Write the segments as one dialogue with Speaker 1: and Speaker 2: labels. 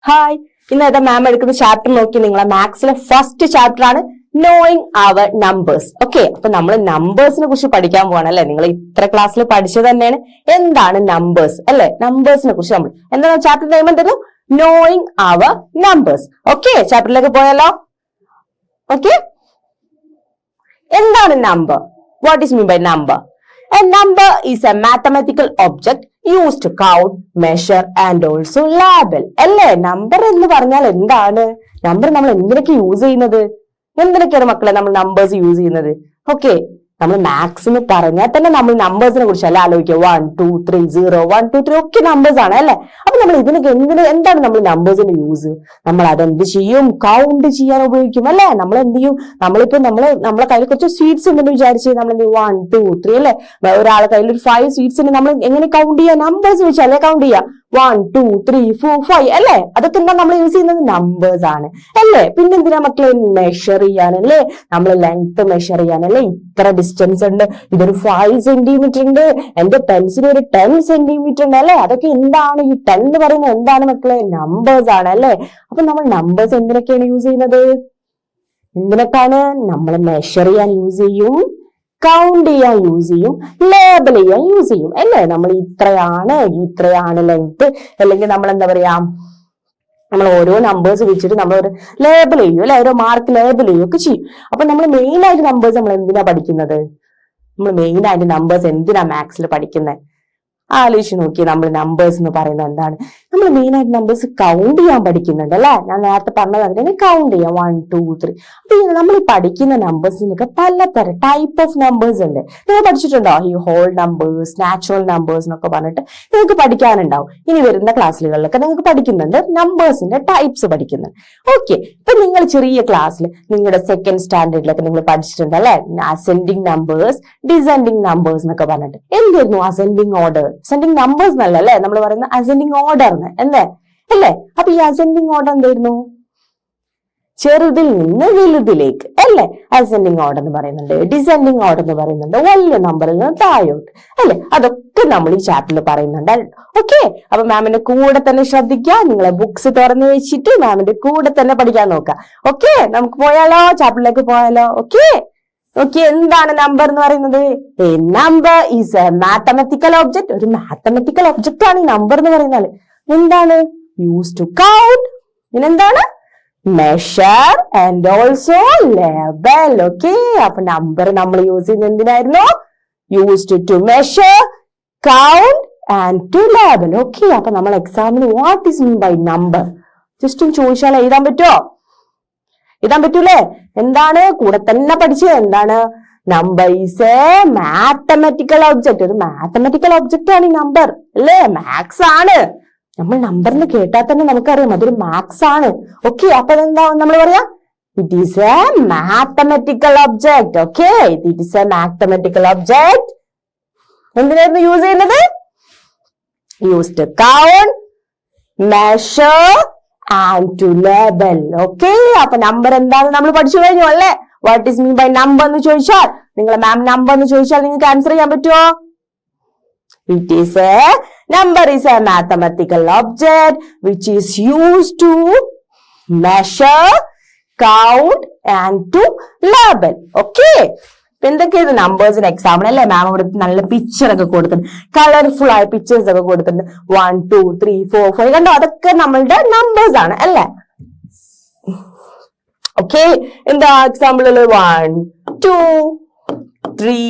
Speaker 1: Hi, ഇന്നത്തെ മാം എടുക്കുന്ന chapter നോക്കി നിങ്ങളെ മാത്സിലെ ഫസ്റ്റ് ചാപ്റ്റർ ആണ് നോയിങ് അവർ നമ്പേഴ്സ്. ഓക്കെ, അപ്പൊ നമ്മൾ നമ്പേഴ്സിനെ കുറിച്ച് പഠിക്കാൻ പോവാണ് അല്ലെ. നിങ്ങൾ ഇത്ര ക്ലാസ്സിൽ പഠിച്ചത് തന്നെയാണ് എന്താണ് നമ്പേഴ്സ് അല്ലെ. നമ്പേഴ്സിനെ കുറിച്ച് നമ്മൾ എന്താണ് ചാപ്റ്റർ നെയിം എന്തായിരുന്നു? Knowing our numbers. ഓക്കെ, ചാപ്റ്ററിലേക്ക് പോയാലോ. ഓക്കെ, എന്താണ് number? What is mean by number? A number is a mathematical object used to count, measure and also label. അല്ലേ, നമ്പർ എന്ന് പറഞ്ഞാൽ എന്താണ്? നമ്പർ നമ്മൾ എന്തിനൊക്കെ യൂസ് ചെയ്യുന്നത്? എന്തിനൊക്കെയാണ് മക്കളെ നമ്മൾ നമ്പേഴ്സ് യൂസ് ചെയ്യുന്നത്? ഓക്കെ, നമ്മൾ മാത്സ് എന്ന് പറഞ്ഞാൽ തന്നെ നമ്മൾ നമ്പേഴ്സിനെ കുറിച്ച് അല്ല ആലോചിക്കുക. 1 2 3 0 1 2 3 ഒക്കെ നമ്പേഴ്സ് ആണ് അല്ലെ. അപ്പൊ നമ്മൾ ഇതിനൊക്കെ എന്താണ് നമ്മൾ നമ്പേഴ്സിന്റെ യൂസ്? നമ്മൾ അതെന്ത് ചെയ്യും? കൗണ്ട് ചെയ്യാൻ ഉപയോഗിക്കും അല്ലെ. നമ്മൾ എന്ത് ചെയ്യും? നമ്മളിപ്പോ നമ്മളെ കയ്യിൽ കുറച്ച് സ്വീറ്റ്സ് ഉണ്ടെന്ന് വിചാരിച്ച് നമ്മൾ എന്ത് ചെയ്യും? 1 2 3 അല്ലെ. ഒരാളെ കയ്യിൽ ഒരു 5 സ്വീറ്റ്സ് ഉണ്ട്. നമ്മൾ എങ്ങനെ കൗണ്ട് ചെയ്യാം? നമ്പേഴ്സ് വെച്ചല്ലേ കൗണ്ട് ചെയ്യാം. 1 2 3 4 5 അല്ലെ. അതൊക്കെ എന്താ നമ്മൾ യൂസ് ചെയ്യുന്നത്? നമ്പേഴ്സ് ആണ് അല്ലെ. പിന്നെന്തിനാ മക്കളെ? മെഷർ ചെയ്യാനല്ലേ. നമ്മൾ ലെങ്ത് മെഷർ ചെയ്യാനല്ലേ. ഇത്ര ഡിസ്റ്റൻസ് ഉണ്ട്, ഇതൊരു 5 സെന്റിമീറ്റർ ഉണ്ട്, എന്റെ പെൻസിൽ ഒരു 10 സെന്റിമീറ്റർ ഉണ്ട് അല്ലെ. അതൊക്കെ എന്താണ്? ഈ 10 എന്ന് പറയുന്നത് എന്താണ് മക്കളെ? നമ്പേഴ്സ് ആണ് അല്ലെ. അപ്പൊ നമ്മൾ നമ്പേഴ്സ് എന്തിനൊക്കെയാണ് യൂസ് ചെയ്യുന്നത്? എന്തിനൊക്കെയാണ്? നമ്മൾ മെഷർ ചെയ്യാൻ യൂസ് ചെയ്യും, കൗണ്ട് ചെയ്യാൻ യൂസ് ചെയ്യും, ലേബൽ ചെയ്യാൻ യൂസ് ചെയ്യും അല്ലേ. നമ്മൾ ഇത്രയാണ് ലെങ്ത്, അല്ലെങ്കിൽ നമ്മൾ എന്താ പറയാ, നമ്മൾ ഓരോ നമ്പേഴ്സ് വെച്ചിട്ട് നമ്മൾ ഒരു ലേബൽ ചെയ്യും അല്ലെ. ഓരോ മാർക്ക് ലേബൽ ചെയ്യും ഒക്കെ ചെയ്യും. അപ്പൊ നമ്മൾ മെയിൻ ആയിട്ട് നമ്പേഴ്സ് നമ്മൾ എന്തിനാ പഠിക്കുന്നത്? നമ്മൾ മെയിൻ ആയിട്ട് നമ്പേഴ്സ് എന്തിനാ മാത്സിൽ പഠിക്കുന്നത്? ആലോചിച്ച് നോക്കി. നമ്മൾ നമ്പേഴ്സ് എന്ന് പറയുന്നത് എന്താണ്? നമ്മൾ മെയിൻ ആയിട്ട് നമ്പേഴ്സ് കൗണ്ട് ചെയ്യാൻ പഠിക്കുന്നുണ്ട് അല്ലെ. ഞാൻ നേരത്തെ പറഞ്ഞത് അതിനെ കൗണ്ട് ചെയ്യാം 1 2 3. അപ്പൊ നമ്മൾ ഈ പഠിക്കുന്ന നമ്പേഴ്സിനൊക്കെ പലതരം ടൈപ്പ് ഓഫ് നമ്പേഴ്സ് ഉണ്ട്. നിങ്ങൾ പഠിച്ചിട്ടുണ്ടോ? ഈ ഹോൾ നമ്പേഴ്സ്, നാച്ചുറൽ നമ്പേഴ്സ് എന്നൊക്കെ പറഞ്ഞിട്ട് നിങ്ങൾക്ക് പഠിക്കാനുണ്ടാവും. ഇനി വരുന്ന ക്ലാസ്സുകളിലൊക്കെ നിങ്ങൾക്ക് പഠിക്കുന്നുണ്ട്, നമ്പേഴ്സിന്റെ ടൈപ്സ് പഠിക്കുന്നുണ്ട്. ഓക്കെ, ഇപ്പൊ നിങ്ങൾ ചെറിയ ക്ലാസ്സിൽ നിങ്ങളുടെ സെക്കൻഡ് സ്റ്റാൻഡേർഡിലൊക്കെ നിങ്ങൾ പഠിച്ചിട്ടുണ്ട് അല്ലെ. അസെൻഡിങ് നമ്പേഴ്സ്, ഡിസെൻഡിങ് നമ്പേഴ്സ് എന്നൊക്കെ പറഞ്ഞിട്ട്. എന്തായിരുന്നു അസെൻഡിങ് ഓർഡർ? അസെൻഡിങ് നമ്പേഴ്സ് എന്നല്ല അല്ലെ നമ്മൾ പറയുന്ന അസെൻഡിങ് ഓർഡർ അല്ലേ അല്ലേ. അപ്പൊ ഈ അസെൻഡിങ് ഓർഡർ എന്തായിരുന്നു? ചെറുതിൽ നിന്ന് വലുതിലേക്ക് അല്ലെ അസെൻഡിങ് ഓർഡർ എന്ന് പറയുന്നുണ്ട്. ഡിസെൻഡിങ് ഓർഡർ എന്ന് പറയുന്നുണ്ട്. വലിയ നമ്പറിൽ നിന്ന് താഴോട്ട് അല്ലെ. അതൊക്കെ നമ്മൾ ഈ ചാപ്റ്ററിൽ പറയുന്നുണ്ട്. ഓക്കെ, അപ്പൊ മാമിന്റെ കൂടെ തന്നെ ശ്രദ്ധിക്കുക. നിങ്ങളെ ബുക്സ് തുറന്നു വെച്ചിട്ട് മാമിന്റെ കൂടെ തന്നെ പഠിക്കാൻ നോക്കുക. ഓക്കെ, നമുക്ക് പോയാലോ, ചാപ്റ്ററിലേക്ക് പോയാലോ. ഓക്കെ, എന്താണ് നമ്പർ എന്ന് പറയുന്നത്? A number is a mathematical object. ഒരു മാത്തമാറ്റിക്കൽ ഒബ്ജക്റ്റ് ആണ് ഈ നമ്പർ എന്ന് പറയുന്നത്. എന്താണ്? യൂസ് ടു കൗണ്ട്, പിന്നെന്താണ്? Measure and also label. Okay, അപ്പൊ നമ്പർ നമ്മൾ യൂസ് ചെയ്യുന്നത് എന്തിനായിരുന്നു? Used to measure, count and to label. Okay, അപ്പൊ നമ്മൾ എക്സാമിന് what is mean by number just ചോദിച്ചാൽ എഴുതാൻ പറ്റുമോ? എഴുതാൻ പറ്റൂലേ? എന്താണ്? കൂടെ തന്നെ പഠിച്ചത് എന്താണ്? Number is a mathematical object. ഒരു മാത്തമാറ്റിക്കൽ ഒബ്ജക്റ്റ് ആണ് ഈ നമ്പർ അല്ലേ. മാത്സ് ആണ്. നമ്മൾ നമ്പർ എന്ന് കേട്ടാൽ തന്നെ നമുക്കറിയാം അതൊരു മാത്സ് ആണ്. ഓക്കെ, അപ്പൊ എന്താ നമ്മൾ പറയാ? It is a mathematical object. Okay, it is a mathematical object. എന്തിനായിരുന്നു യൂസ് ചെയ്യുന്നത്? Use to count, measure and to label. Okay, അപ്പൊ നമ്പർ എന്താണെന്ന് നമ്മൾ പഠിച്ചു കഴിഞ്ഞു അല്ലെ. What is mean by number എന്ന് ചോദിച്ചാൽ, നിങ്ങളെ മാം നമ്പർ എന്ന് ചോദിച്ചാൽ നിങ്ങൾക്ക് ആൻസർ ചെയ്യാൻ പറ്റുമോ? It is a number is a mathematical object which is used to measure, count and to label. Okay, എന്തൊക്കെയാണ് നമ്പേഴ്സിന് എക്സാമ്പിൾ അല്ലെ. മാം ഇവിടെ നല്ല പിക്ചർ ഒക്കെ കൊടുത്തിട്ടുണ്ട്, കളർഫുൾ ആയ പിക്ചേഴ്സ് ഒക്കെ കൊടുത്തിട്ടുണ്ട്. 1 2 3 4 5 കണ്ടോ, അതൊക്കെ നമ്മളുടെ നമ്പേഴ്സ് ആണ് അല്ലെ. ഓക്കെ, എന്താ എക്സാമ്പിൾ? 1 2 3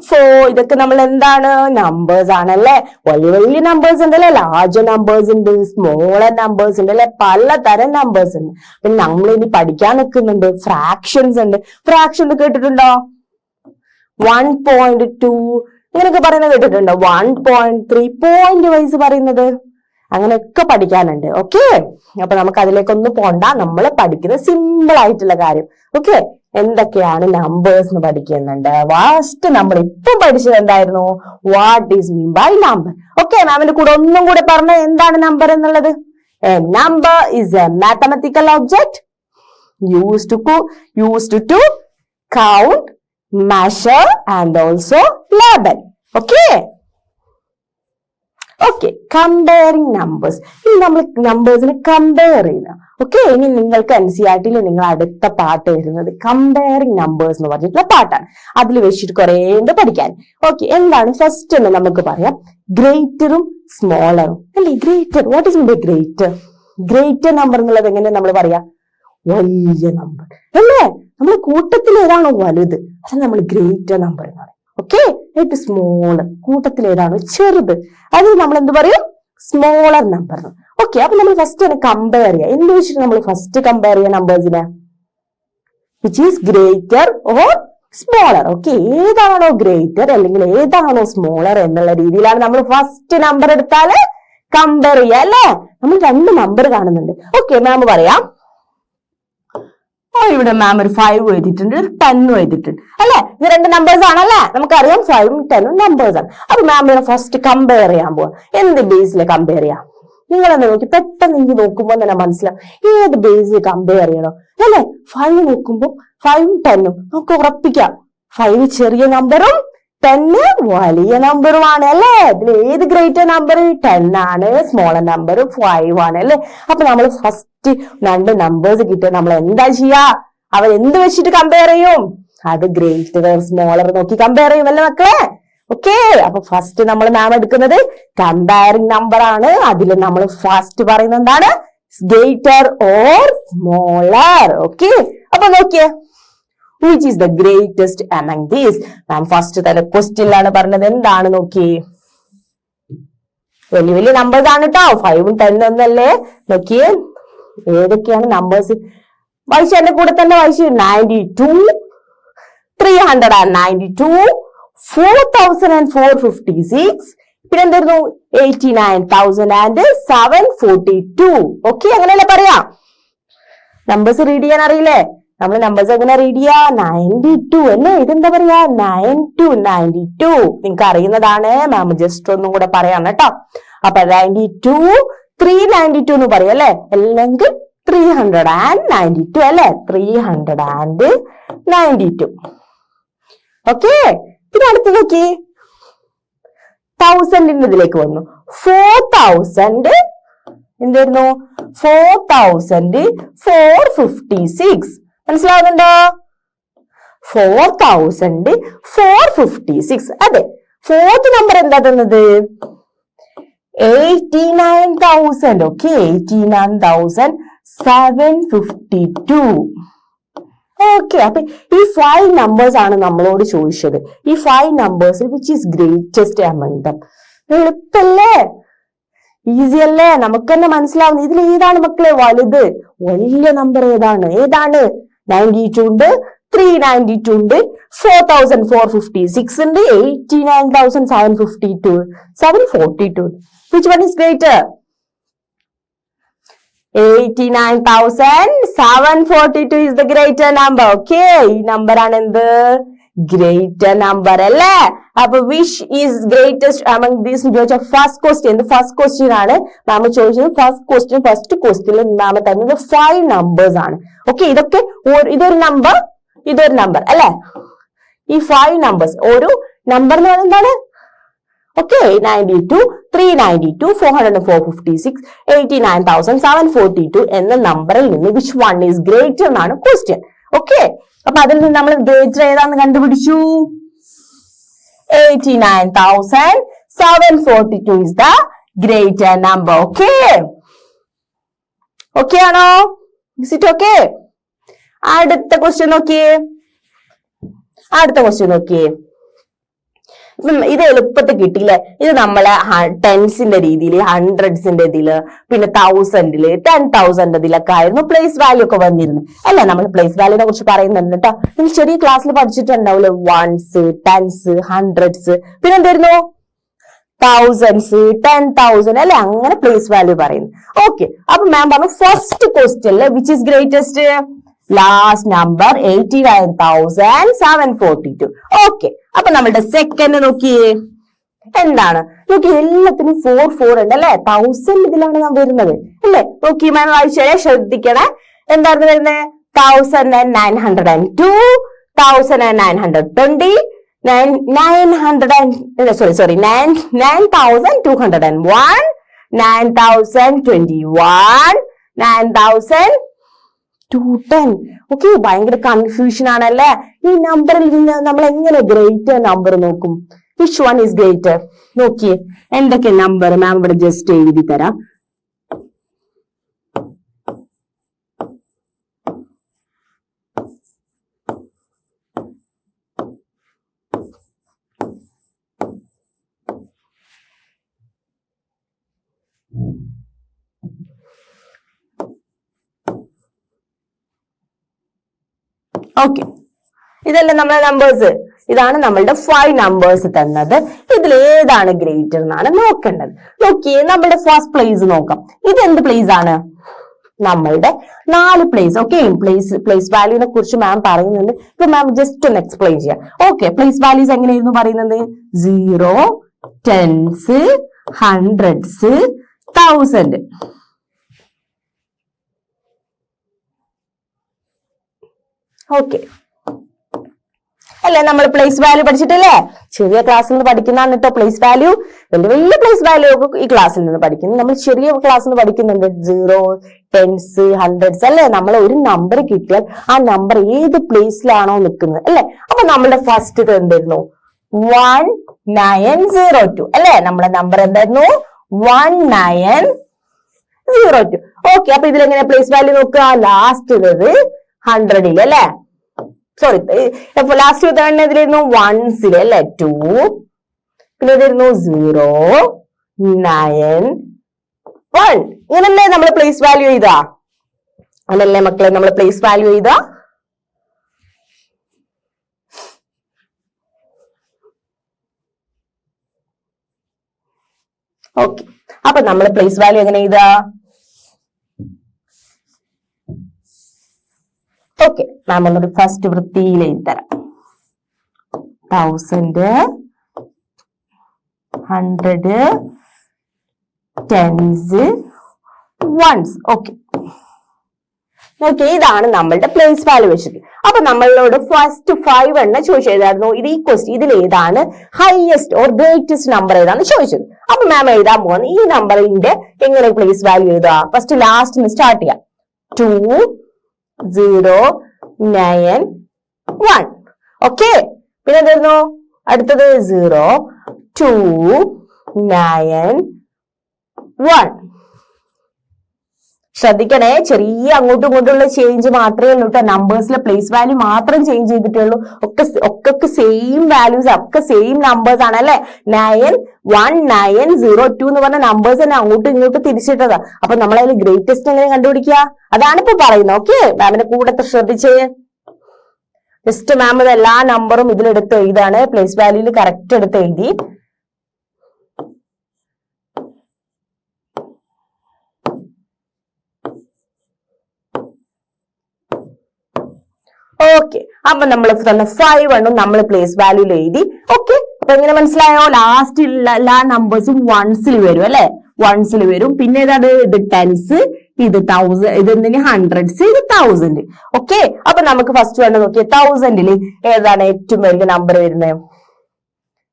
Speaker 1: 4 ഇതൊക്കെ നമ്മൾ എന്താണ്? നമ്പേഴ്സ് ആണ് അല്ലെ. വലിയ നമ്പേഴ്സ് ഉണ്ട് അല്ലെ, ലാർജ് നമ്പേഴ്സ് ഉണ്ട്, സ്മോളർ നമ്പേഴ്സ് ഉണ്ട് അല്ലെ, പലതരം നമ്പേഴ്സ് ഉണ്ട്. പിന്നെ നമ്മൾ ഇനി പഠിക്കാൻ നിൽക്കുന്നുണ്ട് ഫ്രാക്ഷൻസ് ഉണ്ട്. ഫ്രാക്ഷൻ കേട്ടിട്ടുണ്ടോ? 1.2 ഇങ്ങനെയൊക്കെ പറയുന്നത് കേട്ടിട്ടുണ്ടോ? 1.3 പോയിന്റ് വൈസ് പറയുന്നത്, അങ്ങനെയൊക്കെ പഠിക്കാനുണ്ട്. ഓക്കെ, അപ്പൊ നമുക്ക് അതിലേക്കൊന്നും പോണ്ട. നമ്മൾ പഠിക്കുന്ന സിമ്പിൾ ആയിട്ടുള്ള കാര്യം. ഓക്കെ, എന്തൊക്കെയാണ് നമ്പേഴ്സ് എന്ന് പഠിക്കുന്നുണ്ട്. ഫസ്റ്റ് നമ്മൾ ഇപ്പൊ പഠിച്ചത് എന്തായിരുന്നു? What is mean by number. Okay, മാമിന്റെ കൂടെ ഒന്നും കൂടെ പറഞ്ഞ എന്താണ് നമ്പർ എന്നുള്ളത്? A number is a mathematical object used to count, measure and also label. Okay. Okay, comparing numbers. ഇനി നമ്മൾ നമ്പേഴ്സിനെ കമ്പയർ ചെയ്യുക. ഓക്കെ, ഇനി നിങ്ങൾക്ക് NCERT നിങ്ങൾ അടുത്ത പാട്ട് വരുന്നത് കമ്പയറിംഗ് നമ്പേഴ്സ് എന്ന് പറഞ്ഞിട്ടുള്ള പാട്ടാണ്. അതിൽ വെച്ചിട്ട് കുറെ ഉണ്ട് പഠിക്കാൻ. ഓക്കെ, എന്താണ് ഫസ്റ്റ് എന്ന് നമുക്ക് പറയാം, ഗ്രേറ്ററും സ്മോളറും അല്ലേ. Greater, what is mean greater? Greater number എന്നുള്ളത് എങ്ങനെ നമ്മൾ പറയാ? വലിയ നമ്പർ അല്ലേ. നമ്മൾ കൂട്ടത്തിൽ ഏതാണോ വലുത് അത് നമ്മൾ ഗ്രേറ്റർ നമ്പർ എന്ന് പറയും. ഓക്കെ, ഏറ്റവും സ്മോളർ, കൂട്ടത്തിൽ ഏതാണോ ചെറുത് അത് നമ്മൾ എന്ത് പറയും? Smaller number. ഓക്കെ, അപ്പൊ നമ്മൾ ഫസ്റ്റ് കമ്പയർ ചെയ്യുക. എന്ത് വെച്ചിട്ട് നമ്മൾ ഫസ്റ്റ് കമ്പയർ ചെയ്യുക നമ്പേഴ്സിനെ? Which is greater or smaller. Okay, ഏതാണോ ഗ്രേറ്റർ അല്ലെങ്കിൽ ഏതാണോ സ്മോളർ എന്നുള്ള രീതിയിലാണ് നമ്മൾ ഫസ്റ്റ് നമ്പർ എടുത്താല് കമ്പയർ ചെയ്യുക അല്ലേ. നമ്മൾ രണ്ട് നമ്പർ കാണുന്നുണ്ട്. ഓക്കെ, മാം പറയാം. ഇവിടെ മാം ഒരു 5 എഴുതിയിട്ടുണ്ട്, ഒരു 10 എഴുതിയിട്ടുണ്ട് അല്ലെ. ഇത് രണ്ട് നമ്പേഴ്സ് ആണല്ലേ, നമുക്കറിയാം 5ഉം 10ഉം നമ്പേഴ്സ് ആണ്. അപ്പൊ മാമിനെ ഫസ്റ്റ് കമ്പയർ ചെയ്യാൻ പോവാ. എന്ത് ബേസിൽ കമ്പയർ ചെയ്യാം? നിങ്ങളെന്താ നോക്കി പെട്ടെന്ന് എനിക്ക് നോക്കുമ്പോൾ തന്നെ മനസ്സിലാവും ഏത് ബേസിൽ കമ്പയർ ചെയ്യണോ അല്ലെ. 5 നോക്കുമ്പോൾ 5ഉം 10ഉം നമുക്ക് ഉറപ്പിക്കാം 5 ചെറിയ നമ്പറും 10 വലിയ നമ്പറുമാണ് അല്ലെ. ഇതിൽ ഏത് ഗ്രേറ്റർ നമ്പർ? 10 ആണ്. സ്മോളർ നമ്പർ 5 ആണ് അല്ലെ. അപ്പൊ നമ്മൾ ഫസ്റ്റ് രണ്ട് നമ്പേഴ്സ് കിട്ടിയ നമ്മൾ എന്താ ചെയ്യാ? അവർ എന്ത് വെച്ചിട്ട് കമ്പയർ ചെയ്യും? അത് ഗ്രേറ്റർ സ്മോളർ നോക്കി കമ്പയർ ചെയ്യും അല്ലേ മക്കളെ. ഓക്കെ, അപ്പൊ ഫസ്റ്റ് നമ്മൾ മാം എടുക്കുന്നത് കമ്പയറിംഗ് നമ്പർ ആണ്. അതിൽ നമ്മൾ ഫസ്റ്റ് പറയുന്നത് എന്താണ്? Greater or smaller. ഓക്കെ, അപ്പൊ നോക്കിയേ, which is the greatest among these? Ma'am first തന്നെ ക്വസ്റ്റ്യനിലാണ് പറഞ്ഞത്. എന്താണ് നോക്കി? വലിയ വലിയ നമ്പേഴ്സ് ആണ് കേട്ടോ, 5ഉം 10ഉം ഒന്നല്ലേ. നോക്കിയേ ഏതൊക്കെയാണ് നമ്പേഴ്സ്. വായിച്ചു എന്റെ കൂടെ തന്നെ വായിച്ചു. 92, 392, 4456, പിന്നെ എന്തായിരുന്നു? 89,742. ഓക്കെ, അങ്ങനെയല്ലേ പറയാ. നമ്പേഴ്സ് റീഡ് ചെയ്യാൻ അറിയില്ലേ? നമ്മൾ നമ്പേഴ്സ് എങ്ങനെ റീഡ് ചെയ്യാ? 92 അല്ലേ. ഇതെന്താ പറയാ? 92. നിങ്ങൾക്ക് അറിയുന്നതാണ്, മാം ജസ്റ്റ് ഒന്നും കൂടെ പറയാം കേട്ടോ. അപ്പൊ 92, 392 എന്ന് പറയും അല്ലെ, അല്ലെങ്കിൽ 392 അല്ലെ. 392. ഓക്കെ, പിന്നെ അടുത്ത് നോക്കി 1000ന്റെ ഇതിലേക്ക് വന്നു. 4000 എന്തായിരുന്നു? 4456. മനസ്സിലാവുന്നുണ്ടോ? 4456. അതെ, ഫോർത്ത് നമ്പർ എന്താ തന്നത്? 89,000. ഓക്കെ, 89,752. ഓക്കെ, അപ്പൊ ഈ 5 നമ്പേഴ്സ് ആണ് നമ്മളോട് ചോദിച്ചത്. ഈ 5 numbers which is greatest among them. എളുപ്പല്ലേ, ഈസി അല്ലേ, നമുക്ക് തന്നെ മനസ്സിലാവുന്നു. ഇതിൽ ഏതാണ് മക്കളെ വലുത്? വലിയ നമ്പർ ഏതാണ്? 92 ഉണ്ട്, 392 ഉണ്ട്, 4,456 ഉണ്ട്, 89,742. Which one is greater? 89,742 is the greater number. Okay, ഈ നമ്പർ ആണ് എന്ത്? ഗ്രേറ്റർ നമ്പർ അല്ലേ. അപ്പൊ which is greatest among these ചോദിച്ച ഫസ്റ്റ് ക്വസ്റ്റ്യൻ. ഫസ്റ്റ് ക്വസ്റ്റ്യൻ ആണ് മാം ചോദിച്ചത്. ഫസ്റ്റ് ക്വസ്റ്റ്യനിൽ മാം തന്നത് 5 നമ്പേഴ്സ് ആണ്. ഓക്കെ, ഇതൊക്കെ ഇതൊരു നമ്പർ, ഇതൊരു നമ്പർ അല്ലെ. ഈ 5 നമ്പേഴ്സ് ഒരു നമ്പർ എന്ന് പറയുന്നത് എന്താണ്? ഓക്കെ, 92, 392, 456, 89,742 എന്ന നമ്പറിൽ നിന്ന് വിച്ച് വൺ ഈസ് ഗ്രേറ്റർ എന്നാണ് ക്വസ്റ്റ്യൻ. ഓക്കെ, അപ്പൊ അതിൽ നിന്ന് നമ്മൾ ഗ്രേറ്റർ ഏതാന്ന് കണ്ടുപിടിച്ചു. 89,742 is the greater number. Okay, okay ആണോ? Is it okay? അടുത്ത ക്വസ്റ്റ്യൻ നോക്കിയേ. ഇത് എളുപ്പത്തിൽ കിട്ടിയില്ലേ? ഇത് നമ്മളെ ടെൻസിന്റെ രീതിയിൽ, ഹൺഡ്രഡ്സിന്റെ ഇതില്, പിന്നെ 1000-ല്, 10,000 ഇതിലൊക്കെ ആയിരുന്നു പ്ലേസ് വാല്യൂ ഒക്കെ വന്നിരുന്നു അല്ലെ. നമ്മൾ പ്ലേസ് വാല്യൂനെ കുറിച്ച് പറയുന്നുണ്ട് കേട്ടോ. നിങ്ങൾ ചെറിയ ക്ലാസ്സിൽ പഠിച്ചിട്ടുണ്ടാവില്ലേ? 1s, 10s, 100s, പിന്നെ എന്തായിരുന്നു? 1000s, 10,000 അല്ലെ. അങ്ങനെ പ്ലേസ് വാല്യൂ പറയുന്നു. ഓക്കെ, അപ്പൊ മാം പറഞ്ഞു ഫസ്റ്റ് ക്വസ്റ്റ്യനില് which is greatest? Last number 89,742. Okay, അപ്പൊ നമ്മളുടെ സെക്കൻഡ് നോക്കിയേ. എന്താണ് നോക്കി? എല്ലാത്തിനും 4 ഉണ്ട് അല്ലെ. 1000 ഇതിലാണ് ഞാൻ വരുന്നത് അല്ലെ. നോക്കി മാം വായിച്ചേ, ശ്രദ്ധിക്കണേ. എന്തായിരുന്നു വരുന്നത്? 1902, 1920, 9,201, 9,021, 9,210. ഓക്കെ, ഭയങ്കര കൺഫ്യൂഷൻ ആണല്ലേ. ഈ നമ്പറിൽ നിന്ന് നമ്മൾ എങ്ങനെ ഗ്രേറ്റർ നമ്പർ നോക്കും? Which one is greater? നോക്കിയേ, എന്തൊക്കെ നമ്പർ മാം ഇവിടെ ജസ്റ്റ് എഴുതി തരാം. ഓക്കെ, ഇതല്ല നമ്മളെ നമ്പേഴ്സ്. ഇതാണ് നമ്മളുടെ 5 നമ്പേഴ്സ് തന്നത്. ഇതിൽ ഏതാണ് ഗ്രേറ്റർ എന്നാണ് നോക്കേണ്ടത്. നോക്കിയേ, നമ്മളുടെ ഫസ്റ്റ് പ്ലേസ് നോക്കാം. ഇത് എന്ത് പ്ലേസ് ആണ്? നമ്മളുടെ 4 പ്ലേസ്. ഓക്കെ, പ്ലേസ് വാല്യൂനെ കുറിച്ച് മാം പറയുന്നുണ്ട്. ഇപ്പൊ മാം ജസ്റ്റ് ഒന്ന് എക്സ്പ്ലെയിൻ ചെയ്യാം. ഓക്കെ, പ്ലേസ് വാല്യൂസ് എങ്ങനെയായിരുന്നു പറയുന്നത്? 0, 10s, 100s, 1000. ഓക്കെ അല്ലെ, നമ്മൾ പ്ലേസ് വാല്യൂ പഠിച്ചിട്ടില്ലേ? ചെറിയ ക്ലാസ്സിൽ നിന്ന് പഠിക്കുന്നതാണ് കേട്ടോ പ്ലേസ് വാല്യൂ. വലിയ പ്ലേസ് വാല്യൂ ഒക്കെ ഈ ക്ലാസ്സിൽ നിന്ന് പഠിക്കുന്നത്. നമ്മൾ ചെറിയ ക്ലാസ്സിൽ നിന്ന് പഠിക്കുന്നുണ്ട് 0, 10s, 100s അല്ലെ. നമ്മൾ ഒരു നമ്പർ കിട്ടിയാൽ ആ നമ്പർ ഏത് പ്ലേസിലാണോ നിൽക്കുന്നത് അല്ലെ. അപ്പൊ നമ്മളുടെ ഫസ്റ്റ് ഇത് എന്തായിരുന്നു? 1902 അല്ലെ. നമ്മുടെ നമ്പർ എന്തായിരുന്നു? 1902. ഓക്കെ, അപ്പൊ ഇതിലെങ്ങനെ പ്ലേസ് വാല്യൂ നോക്കുക? ലാസ്റ്റ് ഉള്ളത് 100 അല്ലെ. സോറി, ലാസ്റ്റ് ഇതിലായിരുന്നു 1s അല്ലെ. 2, പിന്നെ ഇതായിരുന്നു 0, 9, 1. ഇങ്ങനല്ലേ നമ്മൾ പ്ലേസ് വാല്യൂ ചെയ്താ? അങ്ങനല്ലേ മക്കളെ നമ്മൾ പ്ലേസ് വാല്യൂ ചെയ്താ? ഓക്കെ, അപ്പൊ നമ്മൾ പ്ലേസ് വാല്യൂ എങ്ങനെ ചെയ്താ? ഓക്കെ, നമ്മളൊരു ഫസ്റ്റ് വൃത്തിയിൽ എഴുതി തരാം. 1000, 100, 10s, 1s. ഓക്കെ, ഇതാണ് നമ്മളുടെ പ്ലേസ് വാല്യൂ വെച്ചിട്ട്. അപ്പൊ നമ്മളോട് ഫസ്റ്റ് 5 എണ്ണം ചോദിച്ചതായിരുന്നു. ഇത് ഈ ക്വസ്റ്റ്യൻ ഇതിൽ ഏതാണ് ഹയസ്റ്റ് ഓർ ഗ്രേറ്റസ്റ്റ് നമ്പർ ഏതാണ് ചോദിച്ചത്. അപ്പൊ മാം എഴുതാൻ പോകുന്നത് ഈ നമ്പറിന്റെ എങ്ങനെ പ്ലേസ് വാല്യൂ എഴുതുക? ഫസ്റ്റ് ലാസ്റ്റ് സ്റ്റാർട്ട് ചെയ്യാം. 2, 0, 9, 1. ഓക്കെ, പിന്നെ എന്തായിരുന്നു അടുത്തത്? 0, 2, 9, 1. ശ്രദ്ധിക്കണേ, ചെറിയ അങ്ങോട്ടും ഇങ്ങോട്ടുള്ള ചേഞ്ച് മാത്രമേ ഉള്ളൂ കേട്ടോ. നമ്പേഴ്സിലെ പ്ലേസ് വാല്യൂ മാത്രം ചേഞ്ച് ചെയ്തിട്ടുള്ളൂ. ഒക്കെ സെയിം വാല്യൂസ്, ഒക്കെ സെയിം നമ്പേഴ്സ് ആണ് അല്ലെ. 9, 1, 9, 0, 2 എന്ന് പറഞ്ഞ നമ്പേഴ്സ് തന്നെ അങ്ങോട്ടും ഇങ്ങോട്ടും തിരിച്ചിട്ടതാ. അപ്പൊ നമ്മളതിൽ ഗ്രേറ്റസ്റ്റ് എങ്ങനെ കണ്ടുപിടിക്കുക? അതാണ് ഇപ്പൊ പറയുന്നത്. ഓക്കെ, മാമിന്റെ കൂടെ ശ്രദ്ധിച്ചേ. ജസ്റ്റ് മാം ഇത് എല്ലാ നമ്പറും ഇതിലെടുത്ത് എഴുതാണ്. പ്ലേസ് വാല്യൂല് കറക്റ്റ് എടുത്ത് എഴുതി. ഓക്കെ, അപ്പൊ നമ്മൾ തന്നെ 5 എണ്ണം നമ്മൾ പ്ലേസ് വാല്യൂല് എഴുതി. ഓക്കെ, അപ്പൊ എങ്ങനെ മനസ്സിലായോ? ലാസ്റ്റ് എല്ലാ നമ്പേഴ്സും 1s വരും അല്ലെ. 1s വരും. പിന്നെ ഏതാണ്? ഇത് 10s, ഇത് 1000, ഇത് എന്തെങ്കിലും 100s, ഇത് 1000. ഓക്കെ, അപ്പൊ നമുക്ക് ഫസ്റ്റ് വേണ്ട നോക്കിയേ. 1000 ഏതാണ് ഏറ്റവും വലിയ നമ്പർ വരുന്നത്?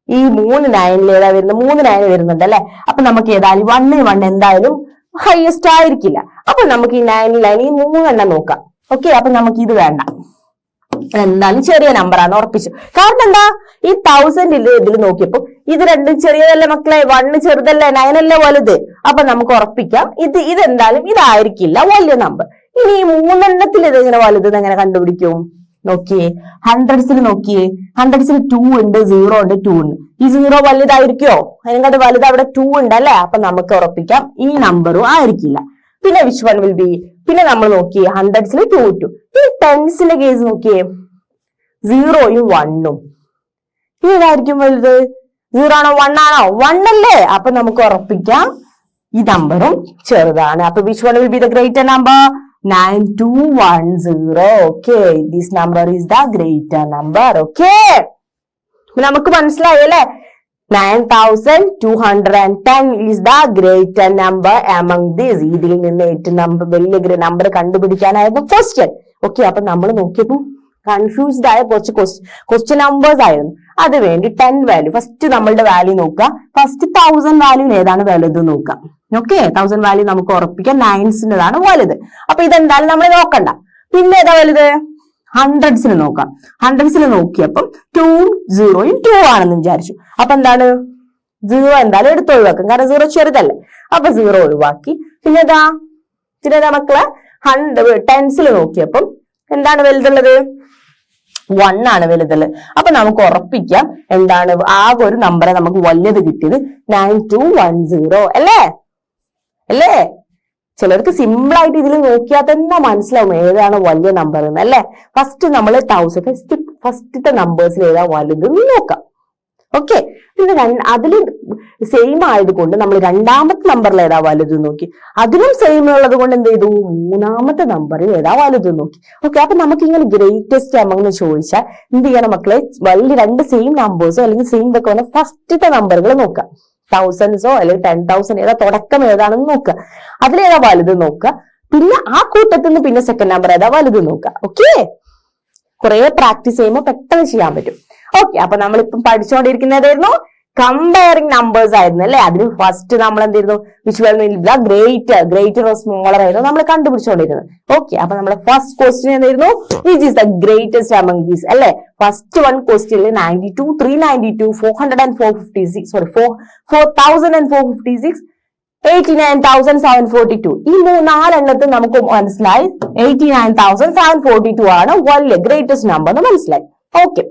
Speaker 1: ഈ 3 9 ഏതാ വരുന്നത്? 3 9 വരുന്നുണ്ട് അല്ലെ. അപ്പൊ നമുക്ക് ഏതായാലും 1 എന്തായാലും ഹയസ്റ്റ് ആയിരിക്കില്ല. അപ്പൊ നമുക്ക് ഈ 9 ഈ 3 എണ്ണം നോക്കാം. ഓക്കെ, അപ്പൊ നമുക്ക് ഇത് വേണ്ട, എന്തായാലും ചെറിയ നമ്പറാണ് ഉറപ്പിച്ചു. കാരണം എന്താ? ഈ 1000 ഇതിൽ നോക്കിയപ്പോ ഇത് രണ്ടും ചെറിയതല്ലേ മക്കളെ. 1 ചെറുതല്ലേ, 9 അല്ലേ വലുത്. അപ്പൊ നമുക്ക് ഉറപ്പിക്കാം ഇതെന്തായാലും ഇതായിരിക്കില്ല വലിയ നമ്പർ. ഇനി ഈ 3 എണ്ണത്തിൽ ഇതെങ്ങനെ വലുത് എങ്ങനെ കണ്ടുപിടിക്കും? നോക്കിയേ, 100s നോക്കിയേ. 100s 2 ഉണ്ട്, 0 ഉണ്ട്, 2 ഉണ്ട്. ഈ 0 വലുതായിരിക്കോ? അതിനെക്കാട്ട് വലുത് അവിടെ 2 ഉണ്ട് അല്ലെ. അപ്പൊ നമുക്ക് ഉറപ്പിക്കാം ഈ നമ്പറും ആയിരിക്കില്ല. പിന്നെ വിച്ച് വൺ വിൽ ബി? പിന്നെ നമ്മൾ നോക്കിയേ 100s 2. ഈ 10s കേസ് നോക്കിയേ, 0യും 1ഉം. ഏതായിരിക്കും വലുത്? 0 ആണോ 1 ആണോ? 1 അല്ലേ. അപ്പൊ നമുക്ക് ഉറപ്പിക്കാം ഈ നമ്പറും ചെറുതാണ്. അപ്പൊ which one will be the greater number? 9210. Okay, this number is the greater number. Okay, നമുക്ക് മനസ്സിലായി അല്ലെ. 9210 is the greater number among these. ഇതിൽ നിന്ന് ഏറ്റവും വലിയ നമ്പർ കണ്ടുപിടിക്കാനായിരുന്നു ക്വസ്റ്റ്യൻ. ഓക്കെ, അപ്പൊ നമ്മൾ നോക്കിയപ്പോ കൺഫ്യൂസ്ഡ് ആയ കുറച്ച് ക്വസ്റ്റ്യൻ നമ്പേഴ്സ് ആയിരുന്നു. അത് വേണ്ടി 10 വാല്യൂ ഫസ്റ്റ് നമ്മളുടെ വാല്യൂ നോക്കുക. ഫസ്റ്റ് 1000 വാല്യൂ ഏതാണ് വലുത് നോക്കാം. ഓക്കെ, 1000 വാല്യൂ നമുക്ക് ഉറപ്പിക്കാം നയൻസിൻ്റെതാണ് വലുത്. അപ്പൊ ഇതെന്തായാലും നമ്മൾ നോക്കണ്ട. പിന്നെ ഏതാ വലുത്? ഹൺഡ്രഡ്സിന് നോക്കാം. ഹൺഡ്രഡ്സിന് നോക്കിയപ്പം 2 0 2 ആണെന്ന് വിചാരിച്ചു. അപ്പൊ എന്താണ് 0 എന്തായാലും എടുത്ത് ഒഴിവാക്കും, കാരണം 0 ചെറുതല്ലേ. അപ്പൊ 0 ഒഴിവാക്കി. പിന്നെതാ മക്കളെ ടെൻസിൽ നോക്കിയപ്പം എന്താണ് വലുതുള്ളത്? 1 ആണ് വലുതുള്ളത്. അപ്പൊ നമുക്ക് ഉറപ്പിക്കാം എന്താണ് ആകെ ഒരു നമ്പറെ നമുക്ക് വലുത് കിട്ടിയത് 9210 അല്ലേ? ചിലർക്ക് സിമ്പിൾ ആയിട്ട് ഇതിൽ നോക്കിയാൽ തന്നെ മനസ്സിലാവും ഏതാണ് വലിയ നമ്പർ എന്ന് അല്ലേ. ഫസ്റ്റ് നമ്മൾ 1000 ഫസ്റ്റത്തെ നമ്പേഴ്സിൽ ഏതാ വലുത് നോക്കാം. ഓക്കെ, പിന്നെ അതിൽ സെയിം ആയതുകൊണ്ട് നമ്മൾ രണ്ടാമത്തെ നമ്പറിൽ ഏതാ വലുത് നോക്കി. അതിലും സെയിം ഉള്ളത് കൊണ്ട് എന്ത് ചെയ്തു? മൂന്നാമത്തെ നമ്പറിൽ ഏതാ വലുത് നോക്കി. ഓക്കെ, അപ്പൊ നമുക്ക് ഇങ്ങനെ ഗ്രേറ്റസ്റ്റ് എമംഗ് എന്ന് ചോദിച്ചാൽ എന്ത് ചെയ്യണം മക്കളെ? വലിയ രണ്ട് സെയിം നമ്പേഴ്സോ അല്ലെങ്കിൽ സെയിം ഇതൊക്കെ വന്ന ഫസ്റ്റത്തെ നമ്പറുകൾ നോക്കാം. 1000സോ അല്ലെങ്കിൽ 10,000 ഏതാ തുടക്കം ഏതാണെന്ന് നോക്കുക. അതിലേതാ വലുത് നോക്കുക. പിന്നെ ആ കൂട്ടത്തിൽ നിന്ന് പിന്നെ സെക്കൻഡ് നമ്പർ ഏതാ വലുത് നോക്കുക. ഓക്കെ, കുറെ പ്രാക്ടീസ് ചെയ്യുമ്പോൾ പെട്ടെന്ന് ചെയ്യാൻ പറ്റും. ഓക്കെ, അപ്പൊ നമ്മളിപ്പം പഠിച്ചുകൊണ്ടിരിക്കുന്നതായിരുന്നു കമ്പയറിംഗ് നമ്പേഴ്സ് ആയിരുന്നു അല്ലെ. അതിന് ഫസ്റ്റ് നമ്മൾ എന്തായിരുന്നു? Which one will be greater or smaller ആയിരുന്നു നമ്മൾ കണ്ടുപിടിച്ചുകൊണ്ടിരുന്നത്. ഓക്കെ, അപ്പൊ നമ്മുടെ ഫസ്റ്റ് ക്വസ്റ്റ്യൻ എന്തായിരുന്നു? Which is the greatest among these അല്ലെ. ഫസ്റ്റ് വൺ ക്വസ്റ്റ്യനിൽ 92, 392, 400 and 456 സോറി 4000 and 456, 89,742. ഈ നാലെണ്ണത്തിൽ നമുക്ക് മനസ്സിലായി 89,742 ആണ് വലിയ ഗ്രേറ്റസ്റ്റ് നമ്പർ എന്ന് മനസ്സിലായി. ഓക്കെ,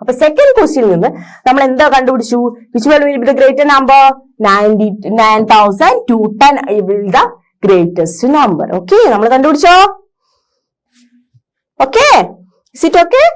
Speaker 1: അപ്പൊ സെക്കൻഡ് ക്വസ്റ്റ്യനിൽ നിന്ന് നമ്മൾ എന്താ കണ്ടുപിടിച്ചു? Which one will be the greater number? 99,210 will the greatest number. Okay, നമ്മൾ കണ്ടുപിടിച്ചോ? Okay, is it okay?